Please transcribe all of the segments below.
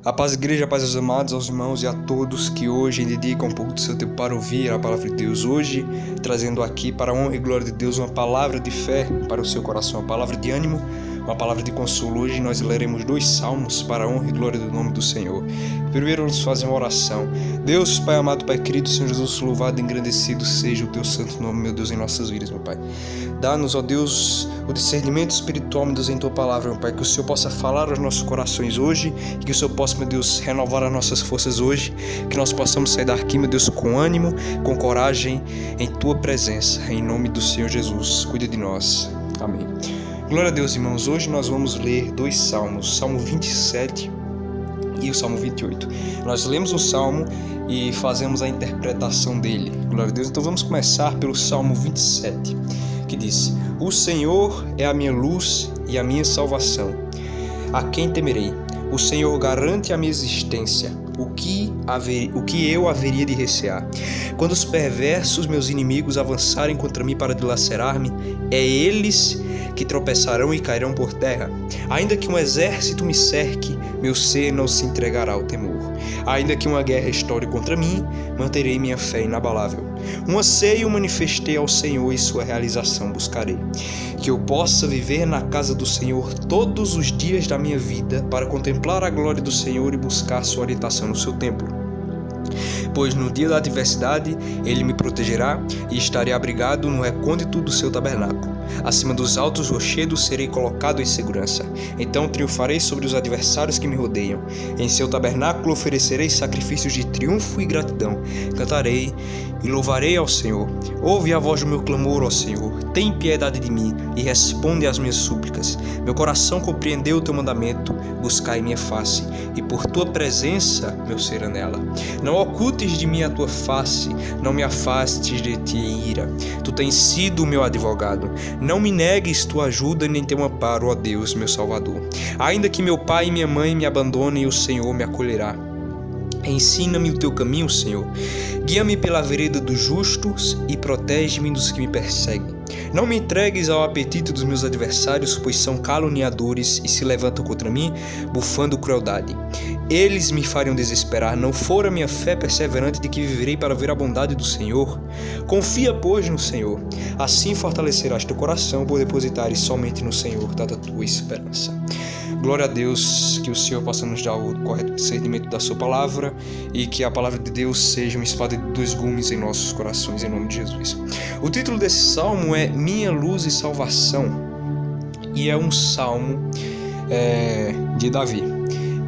A paz, igreja, a paz aos amados, aos irmãos e a todos que hoje dedicam um pouco do seu tempo para ouvir a palavra de Deus. Hoje, trazendo aqui para a honra e glória de Deus uma palavra de fé para o seu coração, uma palavra de ânimo, uma palavra de consolo. Hoje nós leremos 2 salmos para a honra e glória do nome do Senhor. Primeiro vamos fazer uma oração. Deus, Pai amado, Pai querido, Senhor Jesus, louvado e engrandecido seja o teu santo nome, meu Deus, em nossas vidas, meu Pai. Dá-nos, ó Deus, o discernimento espiritual, meu Deus, em tua palavra, meu Pai, que o Senhor possa falar aos nossos corações hoje e que o Senhor possa, meu Deus, renovar as nossas forças hoje, que nós possamos sair daqui, meu Deus, com ânimo, com coragem, em tua presença, em nome do Senhor Jesus. Cuida de nós. Amém. Glória a Deus, irmãos. Hoje nós vamos ler 2 salmos, Salmo 27 e o Salmo 28. Nós lemos o Salmo e fazemos a interpretação dele. Glória a Deus. Então vamos começar pelo Salmo 27, que diz: O Senhor é a minha luz e a minha salvação. A quem temerei? O Senhor garante a minha existência. O que eu haveria de recear? Quando os perversos, meus inimigos, avançarem contra mim para dilacerar-me, é eles que tropeçarão e cairão por terra. Ainda que um exército me cerque, meu ser não se entregará ao temor. Ainda que uma guerra estoure contra mim, manterei minha fé inabalável. Um anseio manifestei ao Senhor e sua realização buscarei. Que eu possa viver na casa do Senhor todos os dias da minha vida, para contemplar a glória do Senhor e buscar sua orientação no seu templo. Pois no dia da adversidade ele me protegerá e estarei abrigado no recôndito do seu tabernáculo. Acima dos altos rochedos serei colocado em segurança. Então triunfarei sobre os adversários que me rodeiam. Em seu tabernáculo oferecerei sacrifícios de triunfo e gratidão. Cantarei e louvarei ao Senhor. Ouve a voz do meu clamor, ó Senhor. Tem piedade de mim e responde às minhas súplicas. Meu coração compreendeu o teu mandamento. Buscai minha face, e por tua presença meu ser anela. Não ocultes de mim a tua face, não me afastes de ti em ira. Tu tens sido o meu advogado. Não me negues tua ajuda nem teu amparo, ó Deus, meu Salvador. Ainda que meu pai e minha mãe me abandonem, o Senhor me acolherá. Ensina-me o teu caminho, Senhor. Guia-me pela vereda dos justos e protege-me dos que me perseguem. Não me entregues ao apetite dos meus adversários, pois são caluniadores e se levantam contra mim, bufando crueldade. Eles me fariam desesperar, não fora minha fé perseverante de que viverei para ver a bondade do Senhor. Confia, pois, no Senhor. Assim fortalecerás teu coração, por depositares somente no Senhor, dada a tua esperança. Glória a Deus, que o Senhor possa nos dar o correto discernimento da sua palavra e que a palavra de Deus seja uma espada de 2 gumes em nossos corações, em nome de Jesus. O título desse salmo é Minha Luz e Salvação e é um salmo de Davi.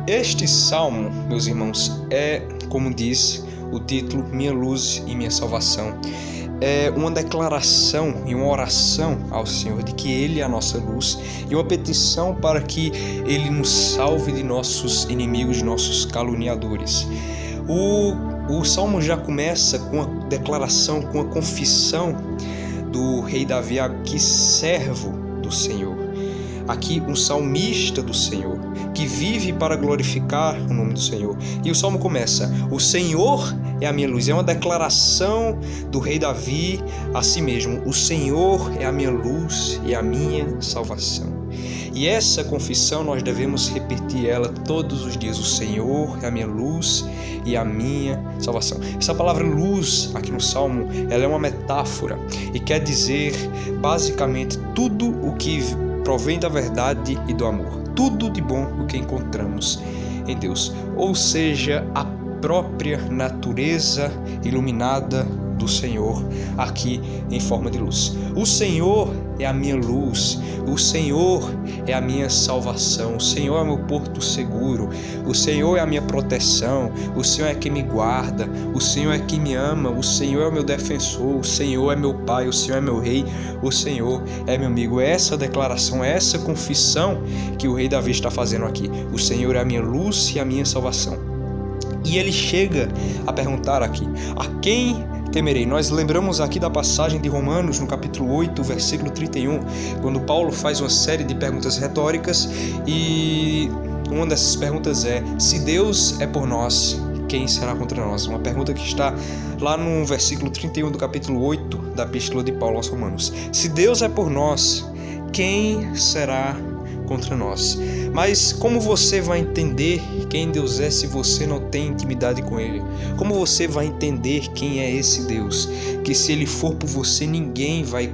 Este salmo, meus irmãos, é, como diz o título, Minha Luz e Minha Salvação. É uma declaração e uma oração ao Senhor de que Ele é a nossa luz e uma petição para que Ele nos salve de nossos inimigos, de nossos caluniadores. O Salmo já começa com a declaração, com a confissão do rei Davi, que servo do Senhor. Aqui um salmista do Senhor, que vive para glorificar o nome do Senhor. E o salmo começa: O Senhor é a minha luz. É uma declaração do rei Davi a si mesmo. O Senhor é a minha luz e a minha salvação. E essa confissão nós devemos repetir ela todos os dias. O Senhor é a minha luz e a minha salvação. Essa palavra luz aqui no salmo, ela é uma metáfora e quer dizer basicamente tudo o que provém da verdade e do amor. Tudo de bom o que encontramos em Deus. Ou seja, a própria natureza iluminada do Senhor aqui em forma de luz. O Senhor é a minha luz, o Senhor é a minha salvação, o Senhor é o meu porto seguro, o Senhor é a minha proteção, o Senhor é quem me guarda, o Senhor é quem me ama, o Senhor é o meu defensor, o Senhor é meu Pai, o Senhor é meu Rei, o Senhor é meu amigo. É essa declaração, é essa confissão que o rei Davi está fazendo aqui. O Senhor é a minha luz e a minha salvação. E ele chega a perguntar aqui: a quem temerei? Nós lembramos aqui da passagem de Romanos, no capítulo 8, versículo 31, quando Paulo faz uma série de perguntas retóricas e uma dessas perguntas é: se Deus é por nós, quem será contra nós? Uma pergunta que está lá no versículo 31 do capítulo 8 da Epístola de Paulo aos Romanos. Se Deus é por nós, quem será contra nós. Mas como você vai entender quem Deus é se você não tem intimidade com Ele? Como você vai entender quem é esse Deus? Que se Ele for por você, ninguém vai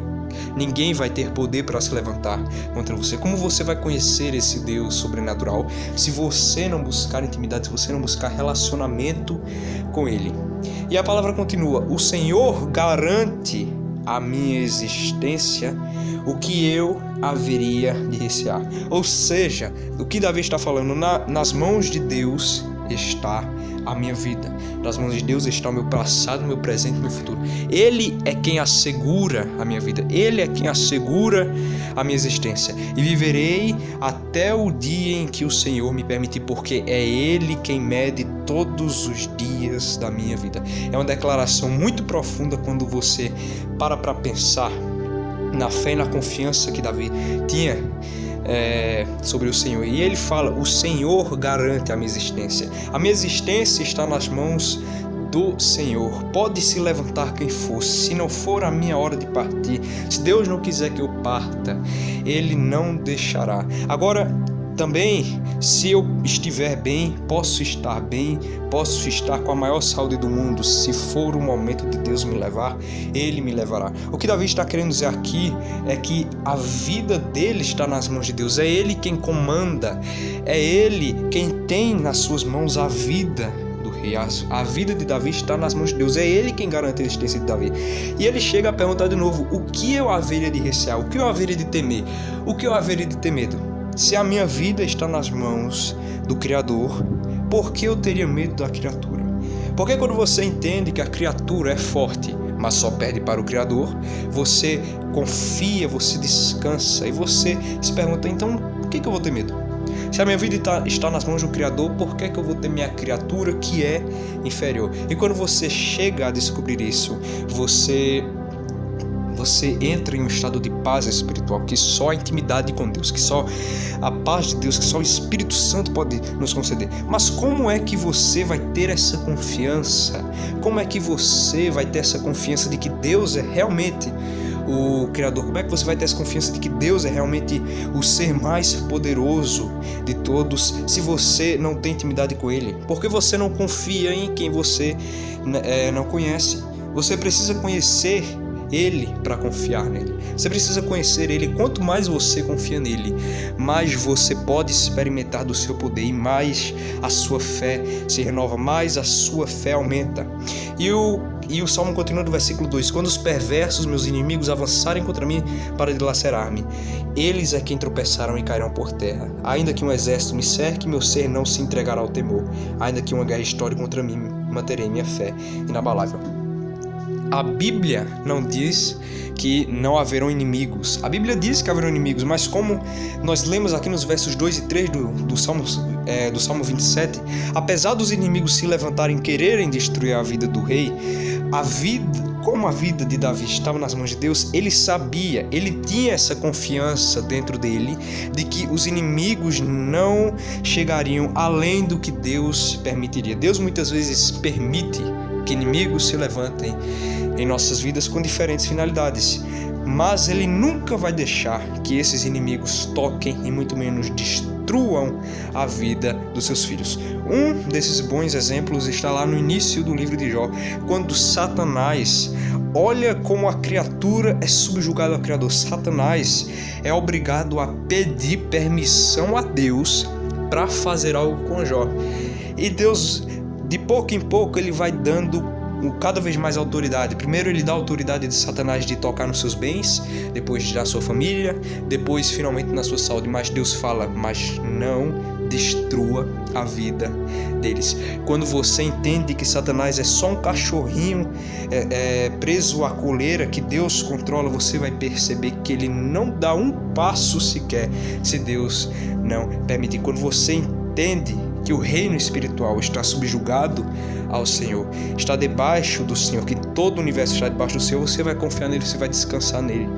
ter poder para se levantar contra você. Como você vai conhecer esse Deus sobrenatural se você não buscar intimidade, se você não buscar relacionamento com Ele? E a palavra continua: o Senhor garante a minha existência, o que eu haveria de recear. Ou seja, o que Davi está falando, nas mãos de Deus está a minha vida. Nas mãos de Deus está o meu passado, o meu presente e o meu futuro. Ele é quem assegura a minha vida. Ele é quem assegura a minha existência. E viverei até o dia em que o Senhor me permitir, porque é Ele quem mede todos os dias da minha vida. É uma declaração muito profunda quando você para pensar na fé e na confiança que Davi tinha sobre o Senhor. E ele fala: o Senhor garante a minha existência. A minha existência está nas mãos do Senhor. Pode se levantar quem for, se não for a minha hora de partir, se Deus não quiser que eu parta, Ele não deixará. Agora, também, se eu estiver bem, posso estar com a maior saúde do mundo. Se for o momento de Deus me levar, Ele me levará. O que Davi está querendo dizer aqui é que a vida dele está nas mãos de Deus. É Ele quem comanda, é Ele quem tem nas suas mãos a vida do rei. A vida de Davi está nas mãos de Deus. É Ele quem garante a existência de Davi. E ele chega a perguntar de novo: o que eu haveria de recear? O que eu haveria de temer? O que eu haveria de ter medo? Se a minha vida está nas mãos do Criador, por que eu teria medo da criatura? Porque quando você entende que a criatura é forte, mas só perde para o Criador, você confia, você descansa e você se pergunta: então, por que eu vou ter medo? Se a minha vida está nas mãos do Criador, por que eu vou ter minha criatura que é inferior? E quando você chega a descobrir isso, você entra em um estado de paz espiritual que só a intimidade com Deus, que só a paz de Deus, que só o Espírito Santo pode nos conceder. Mas como é que você vai ter essa confiança? Como é que você vai ter essa confiança de que Deus é realmente o Criador? Como é que você vai ter essa confiança de que Deus é realmente o ser mais poderoso de todos, se você não tem intimidade com Ele? Porque você não confia em quem você não conhece. Você precisa conhecer Ele para confiar nele. Você precisa conhecer Ele. Quanto mais você confia nele, mais você pode experimentar do seu poder e mais a sua fé se renova, mais a sua fé aumenta. E o Salmo continua no versículo 2: quando os perversos, meus inimigos, avançarem contra mim para dilacerar-me, eles é quem tropeçarão e cairão por terra. Ainda que um exército me cerque, meu ser não se entregará ao temor. Ainda que uma guerra estoure contra mim, manterei minha fé inabalável. A Bíblia não diz que não haverão inimigos. A Bíblia diz que haverão inimigos, mas como nós lemos aqui nos versos 2 e 3 do Salmo 27, apesar dos inimigos se levantarem e quererem destruir a vida do rei, como a vida de Davi estava nas mãos de Deus, ele sabia, ele tinha essa confiança dentro dele de que os inimigos não chegariam além do que Deus permitiria. Deus muitas vezes permite que inimigos se levantem em nossas vidas com diferentes finalidades, mas Ele nunca vai deixar que esses inimigos toquem e muito menos destruam a vida dos seus filhos. Um desses bons exemplos está lá no início do livro de Jó, quando Satanás, olha como a criatura é subjugada ao Criador. Satanás é obrigado a pedir permissão a Deus para fazer algo com Jó. E Deus, de pouco em pouco, ele vai dando cada vez mais autoridade. Primeiro ele dá a autoridade de Satanás de tocar nos seus bens, depois da sua família, depois finalmente na sua saúde. Mas Deus fala: mas não destrua a vida deles. Quando você entende que Satanás é só um cachorrinho preso à coleira que Deus controla, você vai perceber que ele não dá um passo sequer se Deus não permitir. Quando você entende que o reino espiritual está subjugado ao Senhor, está debaixo do Senhor, que todo o universo está debaixo do Senhor, você vai confiar nele, você vai descansar nele.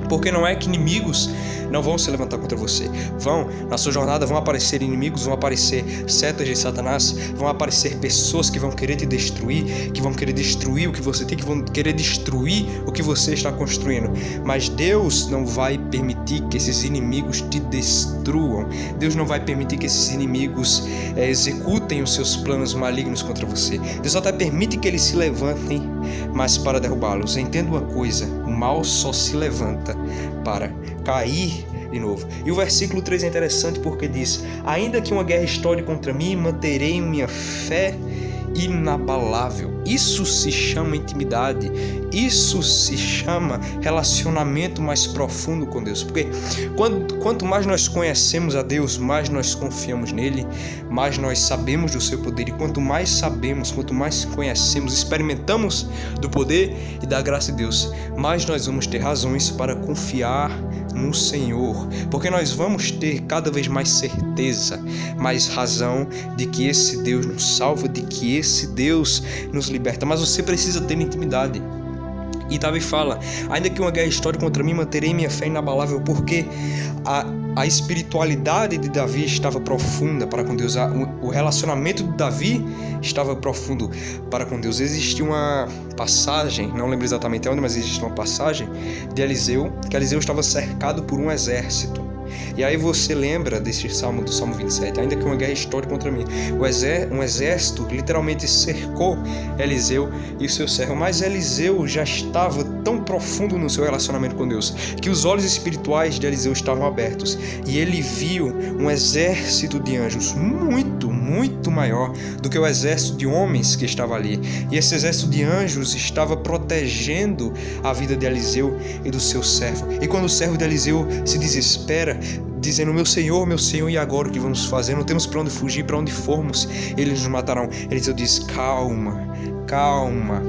Porque não é que inimigos não vão se levantar contra você. Na sua jornada vão aparecer inimigos, vão aparecer setas de Satanás, vão aparecer pessoas que vão querer te destruir, que vão querer destruir o que você tem, que vão querer destruir o que você está construindo. Mas Deus não vai permitir que esses inimigos te destruam. Deus não vai permitir que esses inimigos executem os seus planos malignos contra você. Deus até permite que eles se levantem, mas para derrubá-los. Entenda uma coisa: o mal só se levanta para cair de novo. E o versículo 3 é interessante porque diz: ainda que uma guerra estoure contra mim, manterei minha fé inabalável. Isso se chama intimidade. Isso se chama relacionamento mais profundo com Deus. Porque quanto mais nós conhecemos a Deus, mais nós confiamos nele, mais nós sabemos do seu poder. E quanto mais sabemos, quanto mais conhecemos, experimentamos do poder e da graça de Deus, mais nós vamos ter razões para confiar no Senhor. Porque nós vamos ter cada vez mais certeza, mais razão de que esse Deus nos salva, de que esse Deus nos liberta. Mas você precisa ter intimidade. E Davi fala: ainda que uma guerra estoure contra mim, manterei minha fé inabalável. Porque a espiritualidade de Davi estava profunda para com Deus. O relacionamento de Davi estava profundo para com Deus. Existe uma passagem, não lembro exatamente onde, mas existe uma passagem de Eliseu, que Eliseu estava cercado por um exército. E aí você lembra desse salmo, do Salmo 27, ainda que uma guerra estoure contra mim. Um exército literalmente cercou Eliseu e o seu servo. Mas Eliseu já estava tão profundo no seu relacionamento com Deus que os olhos espirituais de Eliseu estavam abertos. E ele viu um exército de anjos muito maior do que o exército de homens que estava ali. E esse exército de anjos estava protegendo a vida de Eliseu e do seu servo. E quando o servo de Eliseu se desespera, dizendo: meu Senhor, e agora o que vamos fazer? Não temos para onde fugir, para onde formos eles nos matarão. Eliseu diz: calma.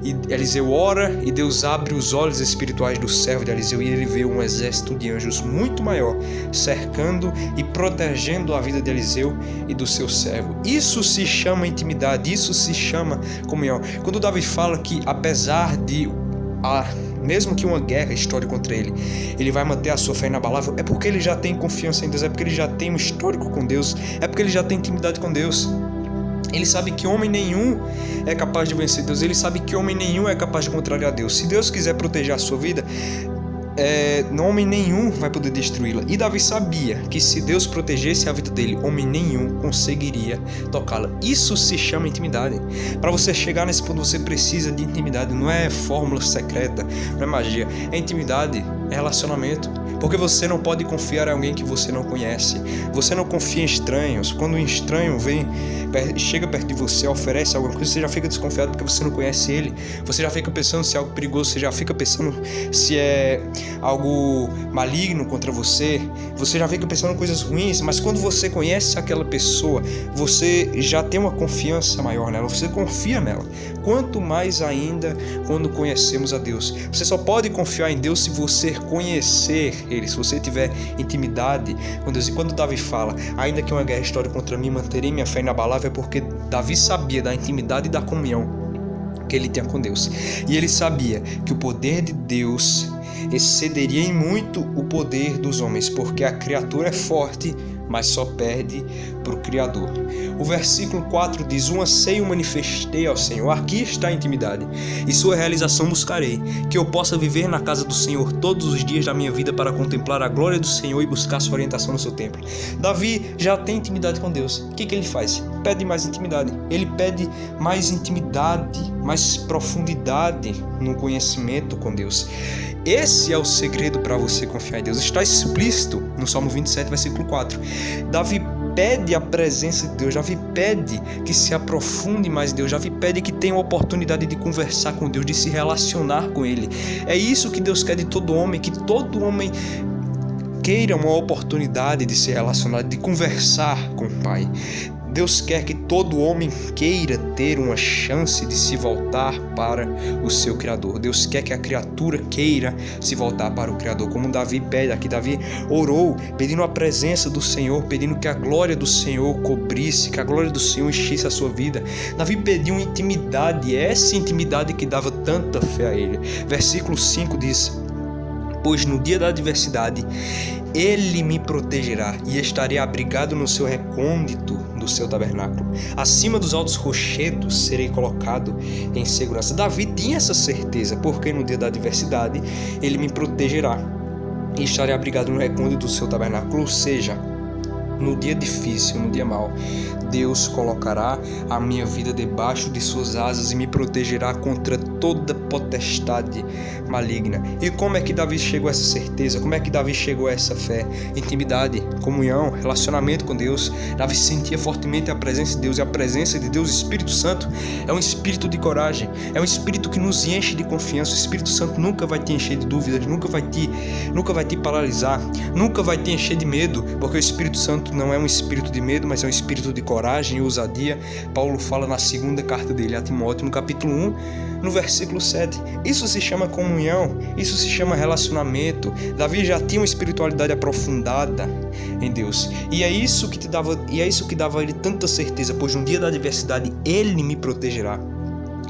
E Eliseu ora e Deus abre os olhos espirituais do servo de Eliseu e ele vê um exército de anjos muito maior cercando e protegendo a vida de Eliseu e do seu servo. Isso se chama intimidade, isso se chama comunhão. Quando Davi fala que apesar de mesmo que uma guerra estoure contra ele, ele vai manter a sua fé inabalável, é porque ele já tem confiança em Deus, é porque ele já tem um histórico com Deus, é porque ele já tem intimidade com Deus. Ele sabe que homem nenhum é capaz de vencer Deus, ele sabe que homem nenhum é capaz de contrariar Deus. Se Deus quiser proteger a sua vida, homem nenhum vai poder destruí-la. E Davi sabia que se Deus protegesse a vida dele, homem nenhum conseguiria tocá-la. Isso se chama intimidade. Para você chegar nesse ponto, você precisa de intimidade. Não é fórmula secreta, não é magia, é intimidade, é relacionamento. Porque você não pode confiar em alguém que você não conhece. Você não confia em estranhos. Quando um estranho chega perto de você, oferece alguma coisa, você já fica desconfiado porque você não conhece ele. Você já fica pensando se é algo perigoso, você já fica pensando se é algo maligno contra você. Você já fica pensando em coisas ruins. Mas quando você conhece aquela pessoa, você já tem uma confiança maior nela. Você confia nela. Quanto mais ainda quando conhecemos a Deus. Você só pode confiar em Deus se você conhecer Ele, se você tiver intimidade com Deus. E quando Davi fala: ainda que uma guerra estoure contra mim, manterei minha fé inabalável, é porque Davi sabia da intimidade e da comunhão que ele tinha com Deus. E ele sabia que o poder de Deus excederia em muito o poder dos homens, porque a criatura é forte, mas só perde para o Criador. O versículo 4 diz: um anseio manifestei ao Senhor. Aqui está a intimidade, e sua realização buscarei, que eu possa viver na casa do Senhor todos os dias da minha vida para contemplar a glória do Senhor e buscar sua orientação no seu templo. Davi já tem intimidade com Deus. O que ele faz? Pede mais intimidade. Ele pede mais intimidade, mais profundidade no conhecimento com Deus. Esse é o segredo para você confiar em Deus. Está explícito no Salmo 27, versículo 4. Davi pede a presença de Deus. Davi pede que se aprofunde mais em Deus. Davi pede que tenha a oportunidade de conversar com Deus, de se relacionar com Ele. É isso que Deus quer de todo homem, que todo homem queira uma oportunidade de se relacionar, de conversar com o Pai. Deus quer que todo homem queira ter uma chance de se voltar para o seu Criador. Deus quer que a criatura queira se voltar para o Criador, como Davi pede aqui. Davi orou pedindo a presença do Senhor, pedindo que a glória do Senhor cobrisse, que a glória do Senhor enchesse a sua vida. Davi pediu intimidade, essa intimidade que dava tanta fé a ele. Versículo 5 diz: pois no dia da adversidade Ele me protegerá e estarei abrigado no seu recôndito do seu tabernáculo. Acima dos altos rochedos serei colocado em segurança. Davi tinha essa certeza, porque no dia da adversidade Ele me protegerá e estarei abrigado no recôndito do seu tabernáculo. Ou seja, no dia difícil, no dia mau, Deus colocará a minha vida debaixo de suas asas e me protegerá contra toda potestade maligna. E como é que Davi chegou a essa certeza? Como é que Davi chegou a essa fé? Intimidade, comunhão, relacionamento com Deus. Davi sentia fortemente a presença de Deus, e a presença de Deus, o Espírito Santo, é um espírito de coragem, é um espírito que nos enche de confiança. O Espírito Santo nunca vai te encher de dúvidas, nunca vai te paralisar, nunca vai te encher de medo, porque o Espírito Santo não é um espírito de medo, mas é um espírito de coragem e ousadia. Paulo fala na segunda carta dele a Timóteo, no capítulo 1, no versículo 7. Isso se chama comunhão, isso se chama relacionamento. Davi já tinha uma espiritualidade aprofundada em Deus, e é isso que dava a ele tanta certeza, pois no dia da adversidade Ele me protegerá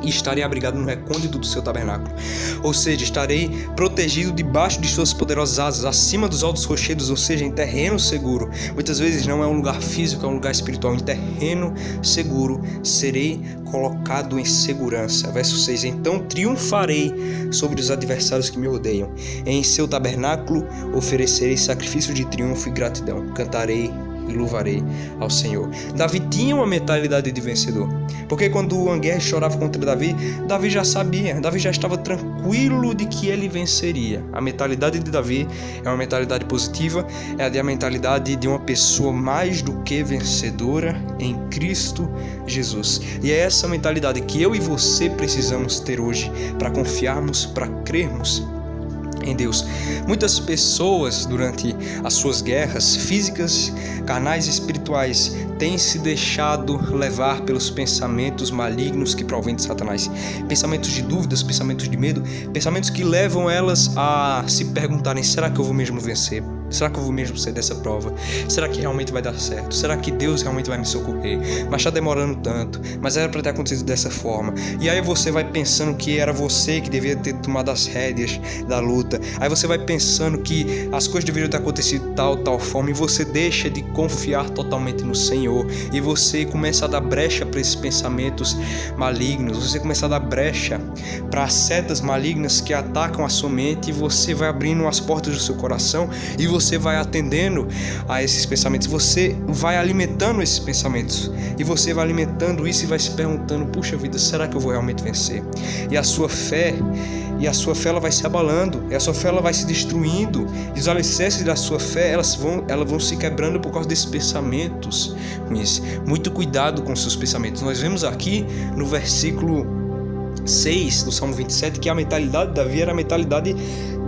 e estarei abrigado no recôndito do seu tabernáculo. Ou seja, estarei protegido debaixo de suas poderosas asas, acima dos altos rochedos, ou seja, em terreno seguro. Muitas vezes não é um lugar físico, é um lugar espiritual. Em terreno seguro serei colocado em segurança. Verso 6: então triunfarei sobre os adversários que me odeiam. Em seu tabernáculo oferecerei sacrifício de triunfo e gratidão. Cantarei e louvarei ao Senhor. Davi tinha uma mentalidade de vencedor, porque quando o Anguer chorava contra Davi, Davi já sabia, Davi já estava tranquilo de que ele venceria. A mentalidade de Davi é uma mentalidade positiva, é a mentalidade de uma pessoa mais do que vencedora em Cristo Jesus. E é essa mentalidade que eu e você precisamos ter hoje para confiarmos, para crermos em Deus. Muitas pessoas, durante as suas guerras físicas, carnais e espirituais, têm se deixado levar pelos pensamentos malignos que provêm de Satanás. Pensamentos de dúvidas, pensamentos de medo, pensamentos que levam elas a se perguntarem: será que eu vou mesmo vencer? Será que eu vou mesmo sair dessa prova? Será que realmente vai dar certo? Será que Deus realmente vai me socorrer? Mas está demorando tanto, mas era para ter acontecido dessa forma. E aí você vai pensando que era você que devia ter tomado as rédeas da luta. Aí você vai pensando que as coisas deveriam ter acontecido de tal forma, e você deixa de confiar totalmente no Senhor, e você começa a dar brecha para esses pensamentos malignos, você começa a dar brecha para setas malignas que atacam a sua mente, e você vai abrindo as portas do seu coração e você vai atendendo a esses pensamentos, você vai alimentando esses pensamentos, e você vai alimentando isso e vai se perguntando: puxa vida, será que eu vou realmente vencer? E a sua fé ela vai se abalando, e a sua fé ela vai se destruindo, e os alicerces da sua fé elas vão se quebrando por causa desses pensamentos ruins. Muito cuidado com os seus pensamentos. Nós vemos aqui no versículo 6 do Salmo 27 que a mentalidade de Davi era a mentalidade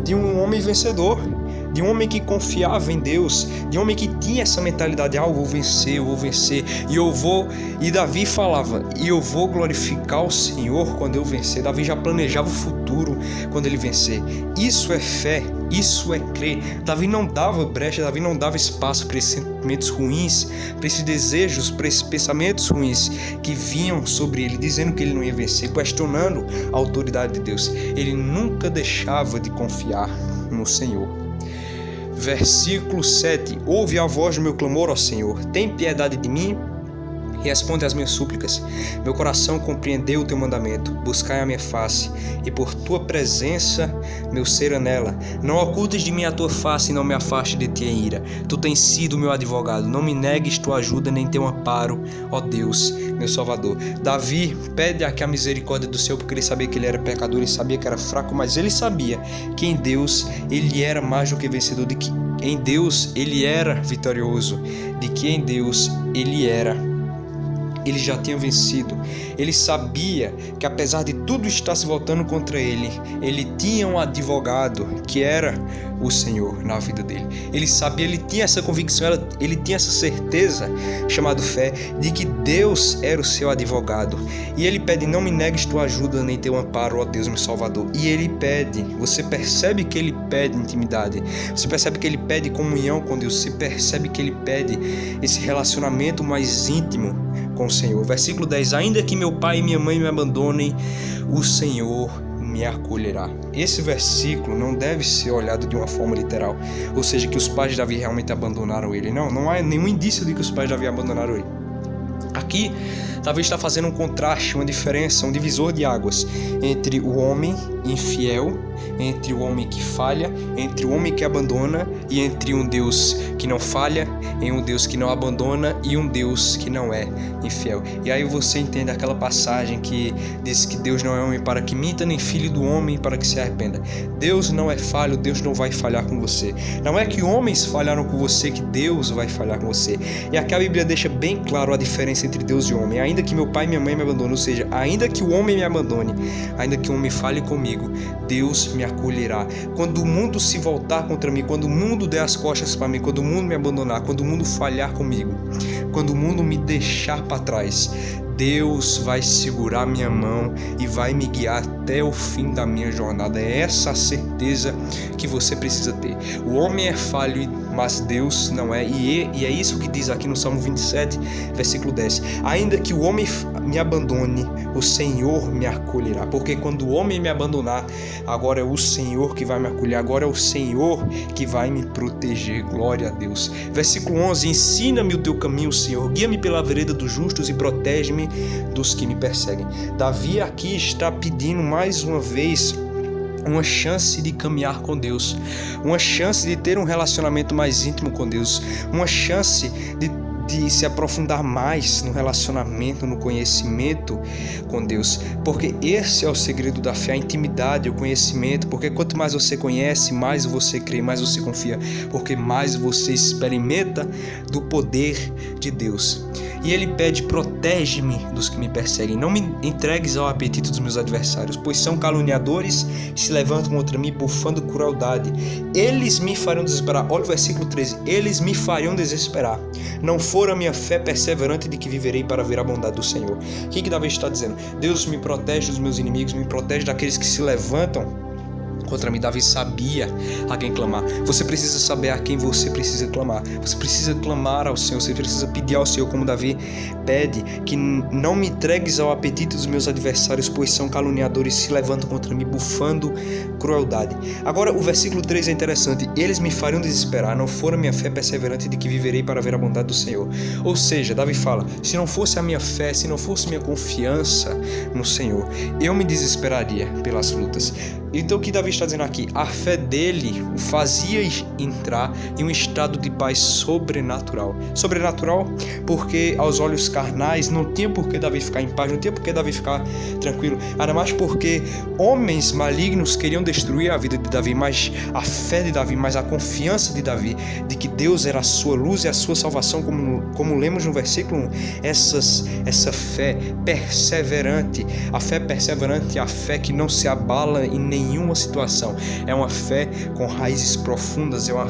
de um homem vencedor, de um homem que confiava em Deus, de um homem que tinha essa mentalidade: eu vou vencer, e Davi falava: e eu vou glorificar o Senhor quando eu vencer. Davi já planejava o futuro quando ele vencer. Isso é fé, isso é crer. Davi não dava brecha, Davi não dava espaço para esses sentimentos ruins, para esses desejos, para esses pensamentos ruins que vinham sobre ele, dizendo que ele não ia vencer, questionando a autoridade de Deus. Ele nunca deixava de confiar no Senhor. Versículo 7: ouve a voz do meu clamor, ó Senhor, tem piedade de mim e responde às minhas súplicas. Meu coração compreendeu o teu mandamento, buscai a minha face, e por tua presença meu ser anela. Não ocultes de mim a tua face e não me afaste de ti em ira. Tu tens sido meu advogado, não me negues tua ajuda nem teu amparo, ó Deus, meu Salvador. Davi pede aqui a misericórdia do Senhor, porque ele sabia que ele era pecador, ele sabia que era fraco, mas ele sabia que em Deus ele era mais do que vencedor, de que em Deus ele era vitorioso, de que em Deus ele já tinha vencido. Ele sabia que apesar de tudo estar se voltando contra ele, ele tinha um advogado que era o Senhor na vida dele. Ele sabia, ele tinha essa convicção, ele tinha essa certeza, chamada fé, de que Deus era o seu advogado. E ele pede: não me negues tua ajuda nem teu amparo, ó Deus, meu Salvador. E ele pede, você percebe que ele pede intimidade, você percebe que ele pede comunhão com Deus, você percebe que ele pede esse relacionamento mais íntimo com o Senhor. Versículo 10: ainda que meu pai e minha mãe me abandonem, o Senhor me acolherá. Esse versículo não deve ser olhado de uma forma literal, ou seja, que os pais de Davi realmente abandonaram ele. Não há nenhum indício de que os pais de Davi abandonaram ele. Aqui, Davi está fazendo um contraste, uma diferença, um divisor de águas entre o homem infiel, entre o homem que falha, entre o homem que abandona e entre um Deus que não falha, em um Deus que não abandona e um Deus que não é infiel. E aí você entende aquela passagem que diz que Deus não é homem para que minta, nem filho do homem para que se arrependa. Deus não é falho, Deus não vai falhar com você. Não é que homens falharam com você que Deus vai falhar com você. E aqui a Bíblia deixa bem claro a diferença entre Deus e homem. Ainda que meu pai e minha mãe me abandonem, ou seja, ainda que o homem me abandone, ainda que o homem fale comigo, Deus me acolherá. Quando o mundo se voltar contra mim, quando o mundo der as costas para mim, quando o mundo me abandonar, quando o mundo falhar comigo, quando o mundo me deixar para trás, Deus vai segurar minha mão e vai me guiar até o fim da minha jornada. É essa a certeza que você precisa ter. O homem é falho, mas Deus não é. E é isso que diz aqui no Salmo 27, versículo 10. Ainda que o homem me abandone, o Senhor me acolherá. Porque quando o homem me abandonar, agora é o Senhor que vai me acolher. Agora é o Senhor que vai me proteger. Glória a Deus. Versículo 11. Ensina-me o teu caminho, Senhor. Guia-me pela vereda dos justos e protege-me dos que me perseguem. Davi aqui está pedindo mais uma vez uma chance de caminhar com Deus, uma chance de ter um relacionamento mais íntimo com Deus, uma chance de se aprofundar mais no relacionamento, no conhecimento com Deus, porque esse é o segredo da fé, a intimidade, o conhecimento, porque quanto mais você conhece, mais você crê, mais você confia, porque mais você experimenta do poder de Deus. E ele pede: protege-me dos que me perseguem, não me entregues ao apetite dos meus adversários, pois são caluniadores que se levantam contra mim, bufando crueldade. Eles me farão desesperar. Olha o versículo 13: eles me farão desesperar. Não for a minha fé perseverante de que viverei para ver a bondade do Senhor. O que Davi está dizendo? Deus me protege dos meus inimigos, me protege daqueles que se levantam contra mim. Davi sabia a quem clamar. Você precisa saber a quem você precisa clamar. Você precisa clamar ao Senhor. Você precisa pedir ao Senhor, como Davi pede, que não me entregues ao apetite dos meus adversários, pois são caluniadores, se levantam contra mim, bufando crueldade. Agora o versículo 3 é interessante: eles me farão desesperar, não for a minha fé perseverante de que viverei para ver a bondade do Senhor. Ou seja, Davi fala: se não fosse a minha fé, se não fosse minha confiança no Senhor, eu me desesperaria pelas lutas. Então o que Davi está dizendo aqui? A fé dele o fazia entrar em um estado de paz sobrenatural. Sobrenatural porque aos olhos carnais não tinha por que Davi ficar em paz, não tinha por que Davi ficar tranquilo, ainda mais porque homens malignos queriam destruir a vida de Davi, mas a fé de Davi, mas a confiança de Davi de que Deus era a sua luz e a sua salvação, como lemos no versículo 1, essa fé perseverante, a fé perseverante é a fé que não se abala em nenhuma situação, é uma fé com raízes profundas, é uma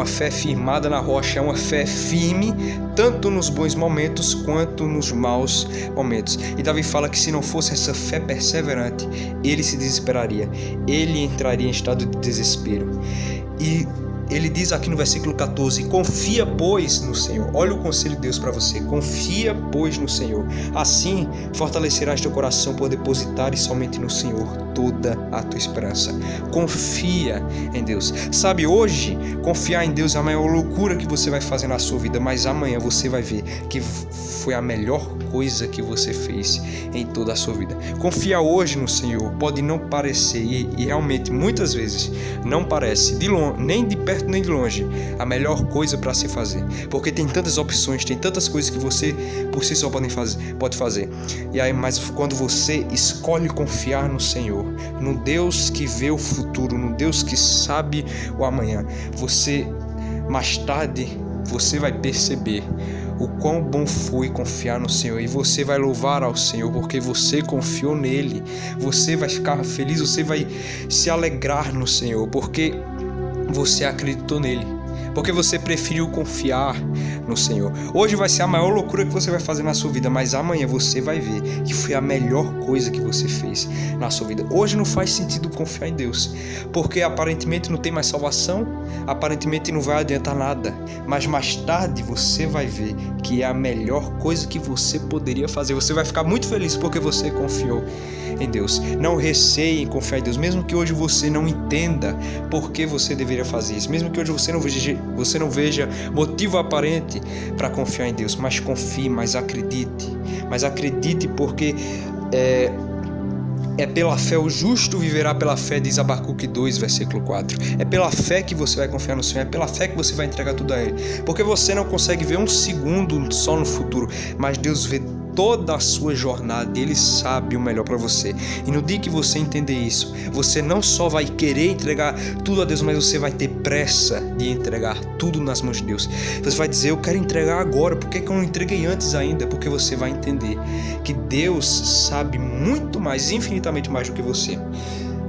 fé firmada na rocha, é uma fé firme, tanto nos bons momentos quanto nos maus momentos. E Davi fala que se não fosse essa fé perseverante, ele se desesperaria, ele entraria em estado de desespero. E ele diz aqui no versículo 14: confia, pois, no Senhor. Olha o conselho de Deus para você: confia, pois, no Senhor. Assim fortalecerás teu coração por depositares somente no Senhor toda a tua esperança. Confia em Deus. Sabe, hoje confiar em Deus é a maior loucura que você vai fazer na sua vida, mas amanhã você vai ver que foi a melhor coisa que você fez em toda a sua vida. Confiar hoje no Senhor pode não parecer, e realmente muitas vezes não parece, nem de perto nem de longe, a melhor coisa para se fazer, porque tem tantas opções, tem tantas coisas que você por si só pode fazer. E aí, mas quando você escolhe confiar no Senhor, no Deus que vê o futuro, no Deus que sabe o amanhã, mais tarde você vai perceber o quão bom foi confiar no Senhor, e você vai louvar ao Senhor porque você confiou nele. Você vai ficar feliz, você vai se alegrar no Senhor porque você acreditou nele. porque você preferiu confiar no Senhor. Hoje vai ser a maior loucura que você vai fazer na sua vida, mas amanhã você vai ver que foi a melhor coisa que você fez na sua vida. Hoje não faz sentido confiar em Deus, porque aparentemente não tem mais salvação, aparentemente não vai adiantar nada, mas mais tarde você vai ver que é a melhor coisa que você poderia fazer. Você vai ficar muito feliz porque você confiou em Deus. Não receie em confiar em Deus, mesmo que hoje você não entenda por que você deveria fazer isso, mesmo que hoje você não veja motivo aparente para confiar em Deus, mas confie, mas acredite porque é pela fé, o justo viverá pela fé, diz Abacuque 2, versículo 4. É pela fé que você vai confiar no Senhor, é pela fé que você vai entregar tudo a Ele. Porque você não consegue ver um segundo só no futuro, mas Deus vê toda a sua jornada e Ele sabe o melhor para você. E no dia que você entender isso, você não só vai querer entregar tudo a Deus, mas você vai ter pressa de entregar tudo nas mãos de Deus. Você vai dizer, eu quero entregar agora, por que eu não entreguei antes ainda? Porque você vai entender que Deus sabe muito mais, infinitamente mais do que você.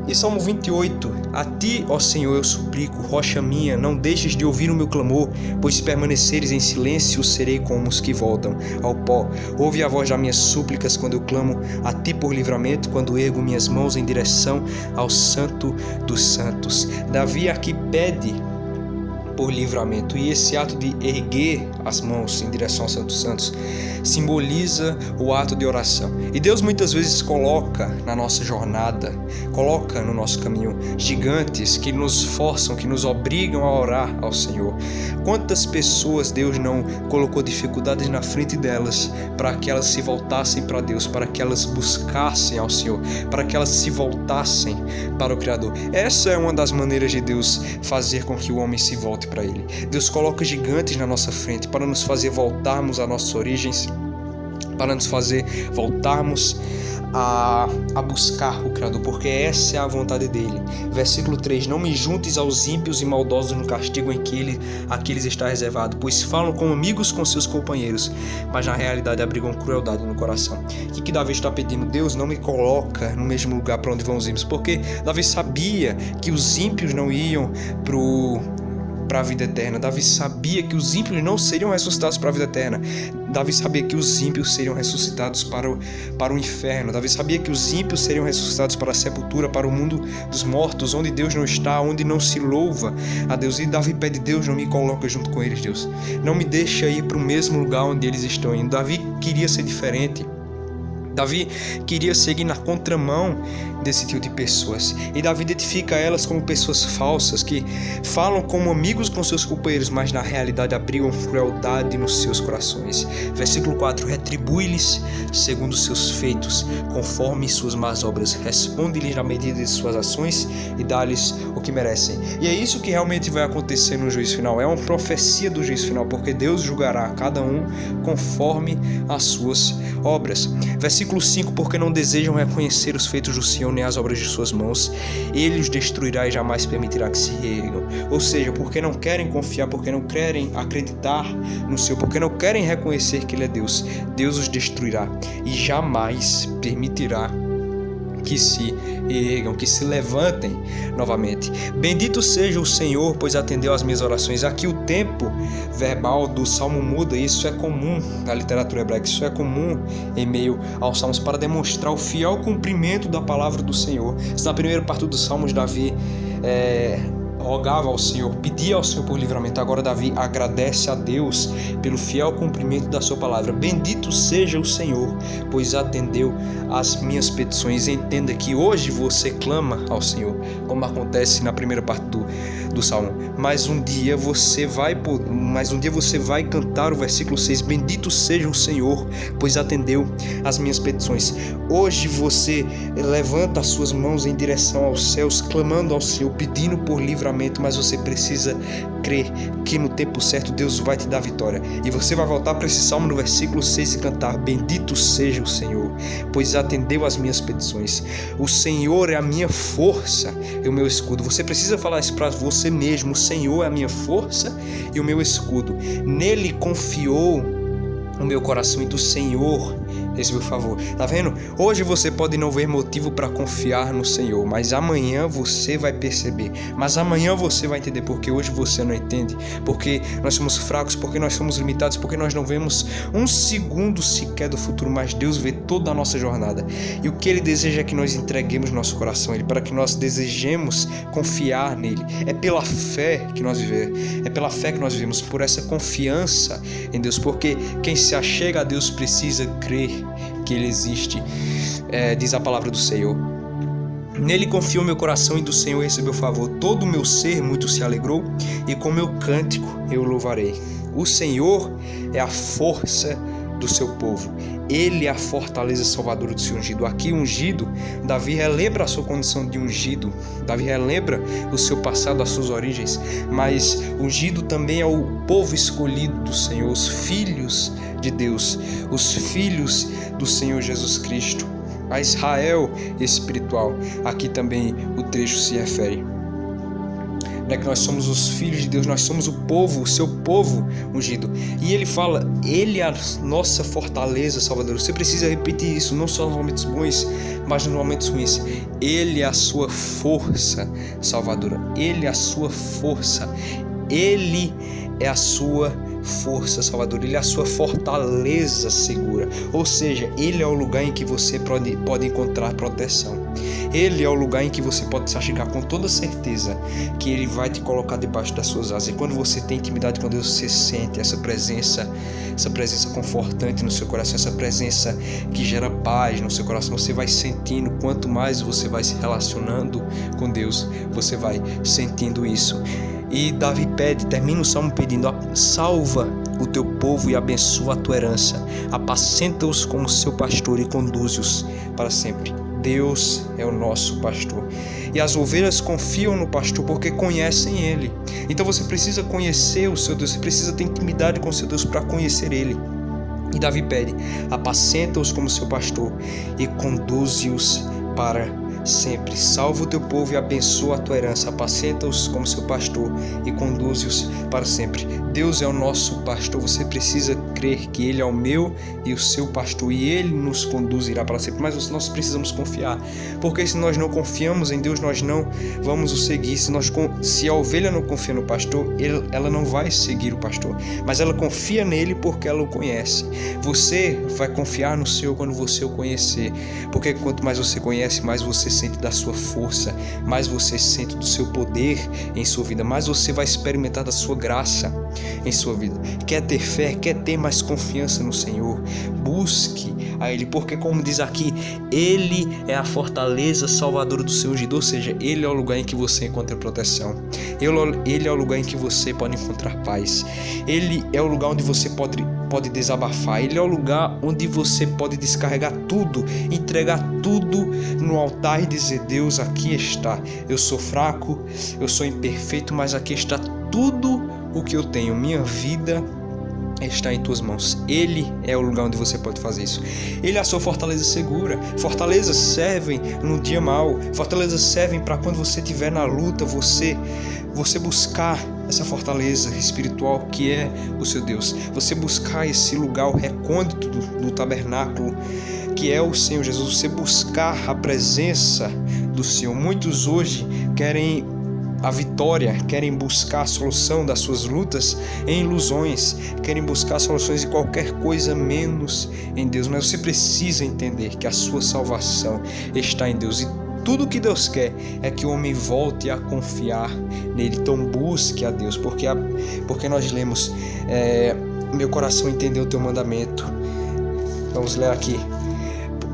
E Salmo 28, a ti, ó Senhor, eu suplico, rocha minha, não deixes de ouvir o meu clamor, pois se permaneceres em silêncio, serei como os que voltam ao pó. Ouve a voz das minhas súplicas quando eu clamo a ti por livramento, quando ergo minhas mãos em direção ao Santo dos Santos. Davi aqui pede por livramento, e esse ato de erguer as mãos em direção ao Santo dos Santos simboliza o ato de oração. E Deus muitas vezes coloca na nossa jornada, coloca no nosso caminho gigantes que nos forçam, que nos obrigam a orar ao Senhor. Quantas pessoas Deus não colocou dificuldades na frente delas para que elas se voltassem para Deus, para que elas buscassem ao Senhor, para que elas se voltassem para o Criador. Essa é uma das maneiras de Deus fazer com que o homem se volte para Ele. Deus coloca gigantes na nossa frente para nos fazer voltarmos às nossas origens, para nos fazer voltarmos a buscar o Criador, porque essa é a vontade dele. Versículo 3: não me juntes aos ímpios e maldosos no castigo em que lhes está reservado, pois falam como amigos com seus companheiros, mas na realidade abrigam crueldade no coração. O que Davi está pedindo? Deus, não me coloca no mesmo lugar para onde vão os ímpios, porque Davi sabia que os ímpios não iam para a vida eterna. Davi sabia que os ímpios não seriam ressuscitados para a vida eterna. Davi sabia que os ímpios seriam ressuscitados para o inferno. Davi sabia que os ímpios seriam ressuscitados para a sepultura, para o mundo dos mortos, onde Deus não está, onde não se louva a Deus. E Davi pede, Deus, não me coloca junto com eles, Deus. Não me deixa ir para o mesmo lugar onde eles estão indo. Davi queria ser diferente. Davi queria seguir na contramão desse tipo de pessoas. E Davi identifica elas como pessoas falsas, que falam como amigos com seus companheiros, mas na realidade abrigam crueldade nos seus corações. Versículo 4: retribui-lhes segundo os seus feitos, conforme suas más obras. Responde-lhes na medida de suas ações e dá-lhes o que merecem. E é isso que realmente vai acontecer no juízo final. É uma profecia do juízo final, porque Deus julgará cada um conforme as suas obras. Versículo 5: porque não desejam reconhecer os feitos do Senhor nem as obras de suas mãos, Ele os destruirá e jamais permitirá que se reergam. Ou seja, porque não querem confiar, porque não querem acreditar no Senhor, porque não querem reconhecer que Ele é Deus, Deus os destruirá e jamais permitirá que se erguam, que se levantem novamente. Bendito seja o Senhor, pois atendeu às minhas orações. Aqui o tempo verbal do Salmo muda, isso é comum na literatura hebraica, isso é comum em meio aos Salmos, para demonstrar o fiel cumprimento da palavra do Senhor. Na primeira parte dos Salmos, Davi rogava ao Senhor, pedia ao Senhor por livramento. Agora Davi agradece a Deus pelo fiel cumprimento da sua palavra. Bendito seja o Senhor, pois atendeu às minhas petições. Entenda que hoje você clama ao Senhor, como acontece na primeira parte do Salmo. Mas um dia você vai cantar o versículo 6: bendito seja o Senhor, pois atendeu às minhas petições. Hoje você levanta as suas mãos em direção aos céus, clamando ao Senhor, pedindo por livramento, mas você precisa crer que no tempo certo Deus vai te dar vitória. E você vai voltar para esse salmo no versículo 6 e cantar: bendito seja o Senhor, pois atendeu às minhas petições. O Senhor é a minha força e o meu escudo. Você precisa falar isso para você mesmo: o Senhor é a minha força e o meu escudo. Nele confiou o meu coração, e do Senhor receba o favor. Tá vendo? Hoje você pode não ver motivo para confiar no Senhor, mas amanhã você vai perceber. Mas amanhã você vai entender porque hoje você não entende. Porque nós somos fracos, porque nós somos limitados, porque nós não vemos um segundo sequer do futuro, mas Deus vê toda a nossa jornada. E o que Ele deseja é que nós entreguemos nosso coração a Ele, para que nós desejemos confiar nele. É pela fé que nós vivemos. É pela fé que nós vivemos, por essa confiança em Deus, porque quem se achega a Deus precisa crer que Ele existe, diz a palavra do Senhor. Nele confiou meu coração e do Senhor recebeu favor. Todo o meu ser muito se alegrou e com meu cântico eu louvarei. O Senhor é a força do seu povo. Ele é a fortaleza salvadora do seu ungido. Aqui ungido, Davi relembra a sua condição de ungido. Davi relembra o seu passado, as suas origens. Mas ungido também é o povo escolhido do Senhor, os filhos de Deus, os filhos do Senhor Jesus Cristo. A Israel espiritual. Aqui também o trecho se refere. Não é que nós somos os filhos de Deus, nós somos o povo, o seu povo ungido. E ele fala, Ele é a nossa fortaleza salvadora. Você precisa repetir isso, não só nos momentos bons, mas nos momentos ruins. Ele é a sua força salvadora. Ele é a sua força. Ele é a sua força salvadora. Ele é a sua fortaleza segura. Ou seja, Ele é o lugar em que você pode encontrar proteção. Ele é o lugar em que você pode se achegar com toda certeza que Ele vai te colocar debaixo das suas asas. E quando você tem intimidade com Deus, você sente essa presença confortante no seu coração, essa presença que gera paz no seu coração. Você vai sentindo, quanto mais você vai se relacionando com Deus, você vai sentindo isso. E Davi termina o salmo pedindo: salva o teu povo e abençoa a tua herança, apacenta-os como seu pastor e conduze-os para sempre. Deus é o nosso pastor. E as ovelhas confiam no pastor porque conhecem Ele. Então você precisa conhecer o seu Deus, você precisa ter intimidade com o seu Deus para conhecer Ele. E Davi pede: apacenta-os como seu pastor e conduze-os para sempre. Salva o teu povo e abençoa a tua herança, apacenta-os como seu pastor e conduze-os para sempre. Deus é o nosso pastor. Você precisa crer que Ele é o meu e o seu pastor e Ele nos conduzirá para sempre. Mas nós precisamos confiar, porque se nós não confiamos em Deus, nós não vamos o seguir. Se a ovelha não confia no pastor, ela não vai seguir o pastor, mas ela confia nele porque ela o conhece. Você vai confiar no Senhor quando você o conhecer, porque quanto mais você conhece, mais você sente da sua força, mais você sente do seu poder em sua vida, mais você vai experimentar da sua graça em sua vida. Quer ter fé, quer ter mais confiança no Senhor, busque a Ele, porque como diz aqui, Ele é a fortaleza salvadora do seu ungido, ou seja, Ele é o lugar em que você encontra proteção, Ele é o lugar em que você pode encontrar paz, Ele é o lugar onde você pode desabafar, Ele é o lugar onde você pode descarregar tudo, entregar tudo no altar e dizer: Deus, aqui está, eu sou fraco, eu sou imperfeito, mas aqui está tudo o que eu tenho, minha vida está em tuas mãos. Ele é o lugar onde você pode fazer isso. Ele é a sua fortaleza segura. Fortalezas servem no dia mau, fortalezas servem para quando você estiver na luta, você buscar essa fortaleza espiritual que é o seu Deus, você buscar esse lugar, o recôndito do tabernáculo que é o Senhor Jesus, você buscar a presença do Senhor. Muitos hoje querem a vitória, querem buscar a solução das suas lutas em ilusões, querem buscar soluções de qualquer coisa menos em Deus, mas você precisa entender que a sua salvação está em Deus, e tudo que Deus quer é que o homem volte a confiar nele. Então busque a Deus, porque nós lemos: meu coração entendeu o teu mandamento. Vamos ler aqui: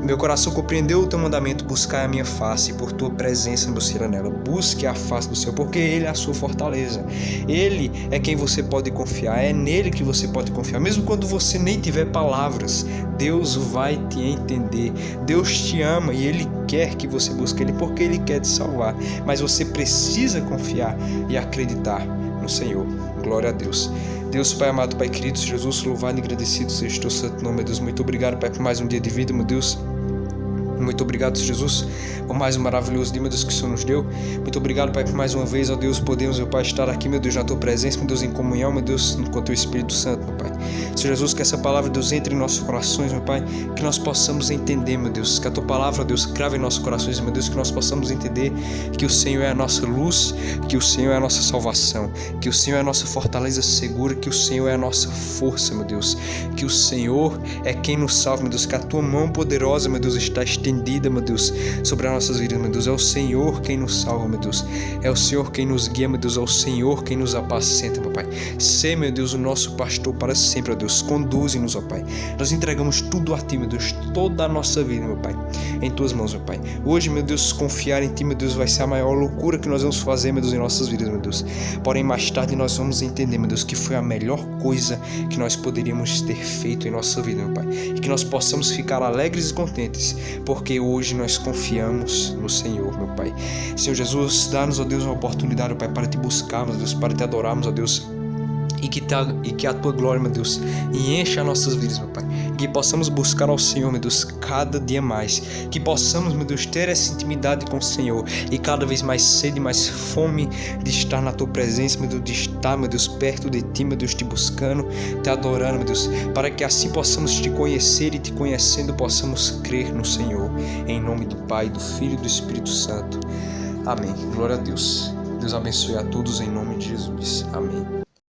meu coração compreendeu o teu mandamento, buscai a minha face, e por tua presença me buscará nela. Busque a face do Senhor, porque Ele é a sua fortaleza. Ele é quem você pode confiar, é nele que você pode confiar. Mesmo quando você nem tiver palavras, Deus vai te entender. Deus te ama e Ele quer que você busque Ele, porque Ele quer te salvar. Mas você precisa confiar e acreditar no Senhor. Glória a Deus. Deus, Pai amado, Pai querido, Jesus, louvado e agradecido seja o teu santo nome, meu Deus. Muito obrigado, Pai, por mais um dia de vida, meu Deus. Muito obrigado, Jesus, por mais um maravilhoso dia, meu Deus, que o Senhor nos deu. Muito obrigado, Pai, por mais uma vez, ó Deus, podemos, meu Pai, estar aqui, meu Deus, na Tua presença, meu Deus, em comunhão, meu Deus, com o Teu Espírito Santo, meu Pai. Senhor Jesus, que essa palavra, Deus, entre em nossos corações, meu Pai, que nós possamos entender, meu Deus, que a Tua palavra, Deus, crave em nossos corações, meu Deus, que nós possamos entender que o Senhor é a nossa luz, que o Senhor é a nossa salvação, que o Senhor é a nossa fortaleza segura, que o Senhor é a nossa força, meu Deus, que o Senhor é quem nos salva, meu Deus, que a Tua mão poderosa, meu Deus, está estendida, meu Deus, sobre as nossas vidas, meu Deus. É o Senhor quem nos salva, meu Deus. É o Senhor quem nos guia, meu Deus. É o Senhor quem nos apacenta, meu Pai. Sê, meu Deus, o nosso pastor para sempre, ó Deus. Conduze-nos, ó Pai. Nós entregamos tudo a Ti, meu Deus. Toda a nossa vida, meu Pai, em Tuas mãos, meu Pai. Hoje, meu Deus, confiar em Ti, meu Deus, vai ser a maior loucura que nós vamos fazer, meu Deus, em nossas vidas, meu Deus. Porém, mais tarde nós vamos entender, meu Deus, que foi a melhor coisa que nós poderíamos ter feito em nossa vida, meu Pai. E que nós possamos ficar alegres e contentes, porque hoje nós confiamos no Senhor, meu Pai. Senhor Jesus, dá-nos, ó Deus, uma oportunidade, ó Pai, para Te buscarmos, ó Deus, para Te adorarmos, ó Deus, e que a Tua glória, meu Deus, encha as nossas vidas, meu Pai. Que possamos buscar ao Senhor, meu Deus, cada dia mais. Que possamos, meu Deus, ter essa intimidade com o Senhor e cada vez mais sede, mais fome de estar na Tua presença, meu Deus, de estar, meu Deus, perto de Ti, meu Deus, Te buscando, Te adorando, meu Deus, para que assim possamos Te conhecer e Te conhecendo possamos crer no Senhor. Em nome do Pai, do Filho e do Espírito Santo. Amém. Glória a Deus. Deus abençoe a todos em nome de Jesus. Amém.